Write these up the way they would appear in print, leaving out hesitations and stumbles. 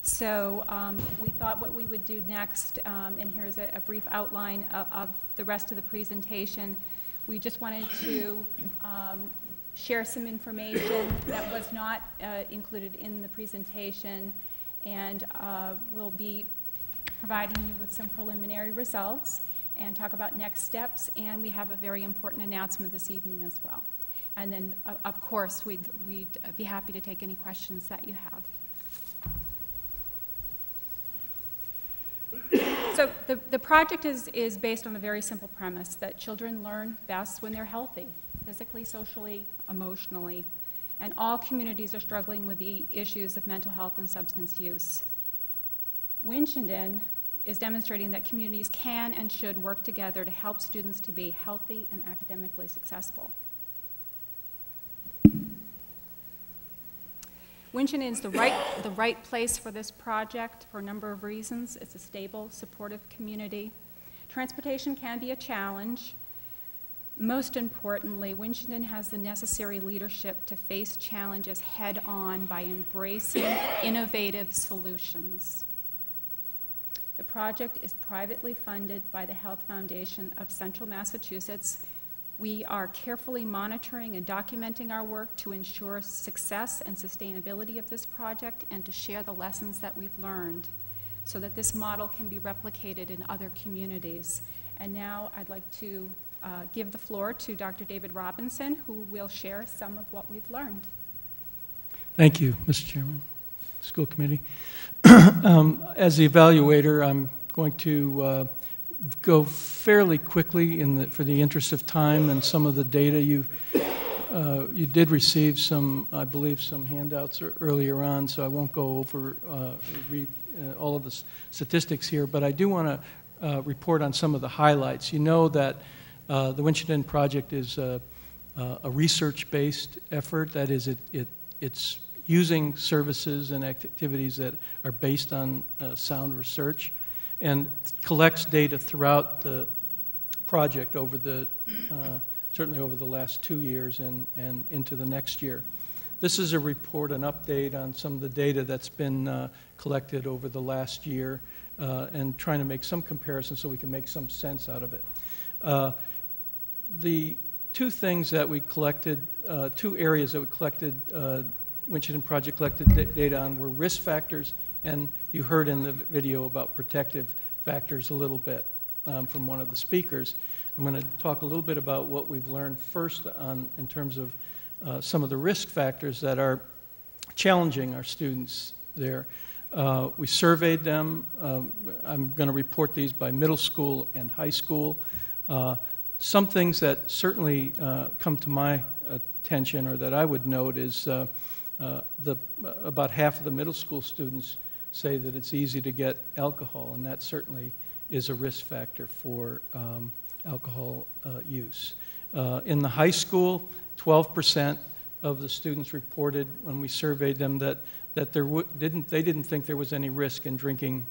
So we thought what we would do next, and here's a brief outline of the rest of the presentation. We just wanted to share some information that was not included in the presentation, and we'll be providing you with some preliminary results and talk about next steps, and we have a very important announcement this evening as well. And then, of course, we'd be happy to take any questions that you have. So the project is based on a very simple premise that children learn best when they're healthy, physically, socially, emotionally, and all communities are struggling with the issues of mental health and substance use. Winchendon is demonstrating that communities can and should work together to help students to be healthy and academically successful. Winchendon is the right place for this project for a number of reasons. It's a stable, supportive community. Transportation can be a challenge. Most importantly, Winchendon has the necessary leadership to face challenges head-on by embracing innovative solutions. The project is privately funded by the Health Foundation of Central Massachusetts. We are carefully monitoring and documenting our work to ensure success and sustainability of this project and to share the lessons that we've learned so that this model can be replicated in other communities. And now I'd like to give the floor to Dr. David Robinson, who will share some of what we've learned. Thank you, Mr. Chairman, School Committee. As the evaluator, I'm going to go fairly quickly for the interest of time and some of the data. You did receive some, I believe, some handouts earlier on, so I won't go over, read all of the statistics here, but I do want to report on some of the highlights. You know that the Winchendon Project is a research-based effort. That is, it's using services and activities that are based on sound research, and collects data throughout the project over the, certainly over the last 2 years and into the next year. This is a report, an update on some of the data that's been collected over the last year and trying to make some comparisons so we can make some sense out of it. The two things that we collected, two areas that we collected, Winchendon Project collected data on were risk factors, and you heard in the video about protective factors a little bit from one of the speakers. I'm going to talk a little bit about what we've learned first in terms of some of the risk factors that are challenging our students there. We surveyed them. I'm going to report these by middle school and high school. Some things that certainly come to my attention or that I would note is about half of the middle school students say that it's easy to get alcohol, and that certainly is a risk factor for alcohol use. In the high school, 12% of the students reported when we surveyed them that they didn't think there was any risk in drinking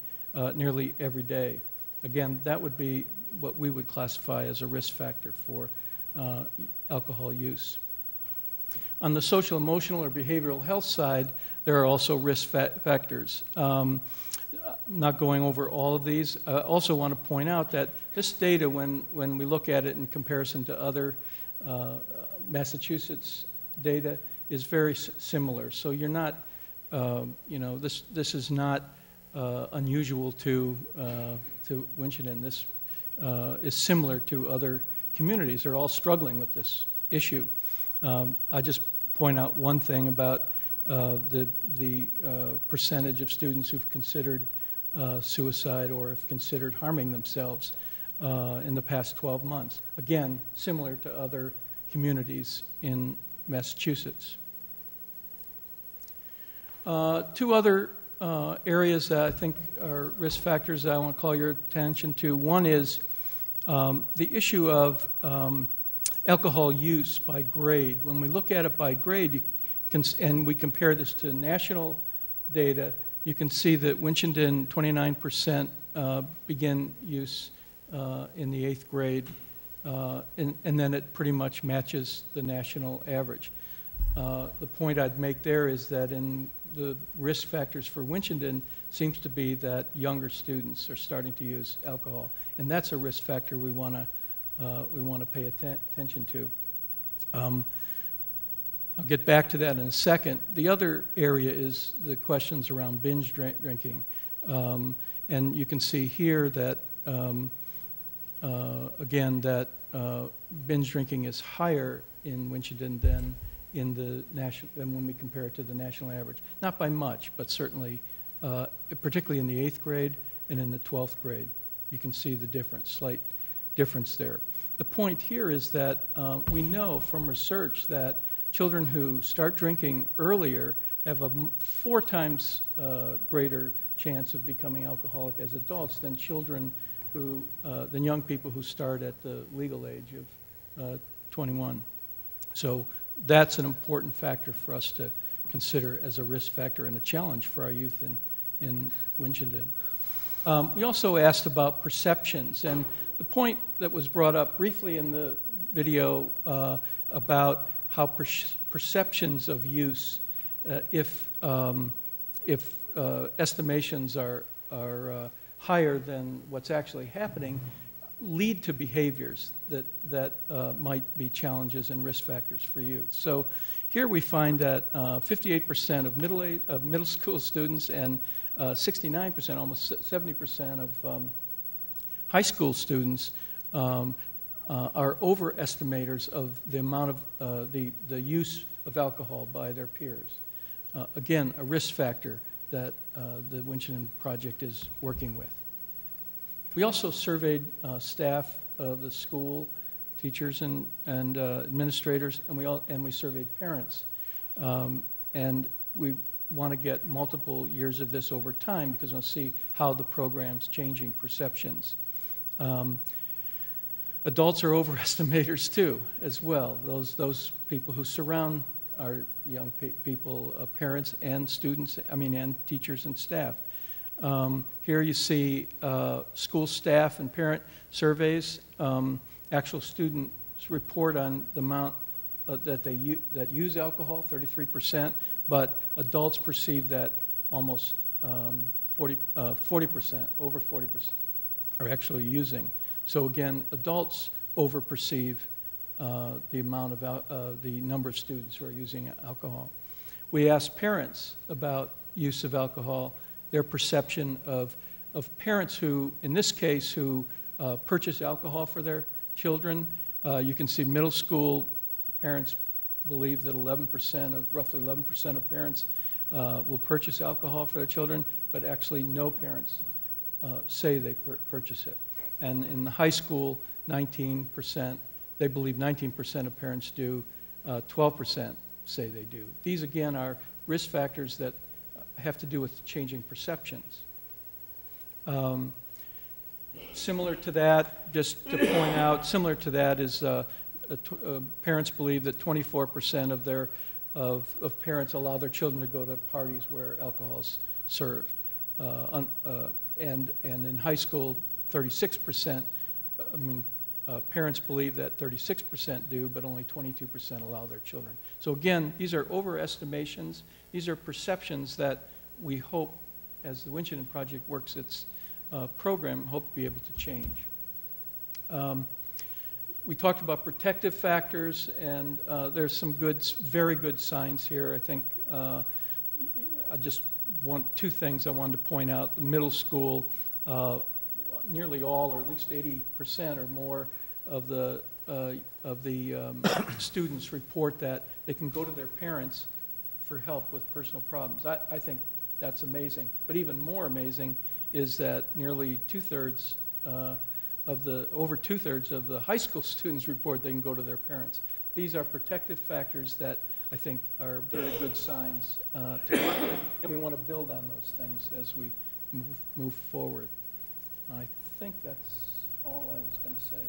nearly every day. Again, that would be what we would classify as a risk factor for alcohol use. On the social, emotional, or behavioral health side, there are also risk factors. I'm not going over all of these. I also want to point out that this data, when we look at it in comparison to other Massachusetts data, is very similar. So you're not, you know, this is not unusual to Winchendon. This is similar to other communities. They're all struggling with this issue. I just point out one thing about the percentage of students who've considered suicide or have considered harming themselves in the past 12 months. Again, similar to other communities in Massachusetts. Two other areas that I think are risk factors that I want to call your attention to. One is the issue of alcohol use by grade. When we look at it by grade, and we compare this to national data, you can see that Winchendon, 29% begin use in the 8th grade, and then it pretty much matches the national average. The point I'd make there is that in the risk factors for Winchendon seems to be that younger students are starting to use alcohol, and that's a risk factor we want to pay attention to. I'll get back to that in a second. The other area is the questions around binge drinking. And you can see here that, again, that binge drinking is higher in Winchendon than when we compare it to the national average. Not by much, but certainly, particularly in the 8th grade and in the 12th grade. You can see the difference, slight difference there. The point here is that we know from research that children who start drinking earlier have a 4 times greater chance of becoming alcoholic as adults than than young people who start at the legal age of 21. So that's an important factor for us to consider as a risk factor and a challenge for our youth in Winchendon. We also asked about perceptions, and the point that was brought up briefly in the video about how perceptions of use, if estimations are higher than what's actually happening, lead to behaviors that might be challenges and risk factors for youth. So here we find that 58% of middle school students and 69%, almost 70% of high school students are overestimators of the amount of the use of alcohol by their peers. Again, a risk factor that the Winchendon Project is working with. We also surveyed staff of the school, teachers and administrators, and we surveyed parents. And we want to get multiple years of this over time because we want to see how the program's changing perceptions. Adults are overestimators too, as well. Those people who surround our young people, parents and students, and teachers and staff. Here you see school staff and parent surveys. Actual students report on the amount that use alcohol, 33%, but adults perceive that almost 40%, over 40% are actually using. So again, adults overperceive the amount of the number of students who are using alcohol. We asked parents about use of alcohol, their perception of parents who, in this case, who purchase alcohol for their children. You can see middle school parents believe that roughly 11% of parents will purchase alcohol for their children, but actually no parents say they purchase it. And in the high school, 19%, they believe 19% of parents do, 12% say they do. These, again, are risk factors that have to do with changing perceptions. Similar to that, just to point out, similar to that is parents believe that 24% of parents allow their children to go to parties where alcohol is served. And in high school, 36%, parents believe that 36% do, but only 22% allow their children. So again, these are overestimations. These are perceptions that we hope, as the Winchendon Project works its program, hope to be able to change. We talked about protective factors, and there's some very good signs here. I think I just want 2 things I wanted to point out. The middle school, nearly all, or at least 80% or more of the students report that they can go to their parents for help with personal problems. I think that's amazing. But even more amazing is that nearly over two-thirds of the high school students report they can go to their parents. These are protective factors that I think are very good signs to work with, and we want to build on those things as we move forward. I think that's all I was going to say.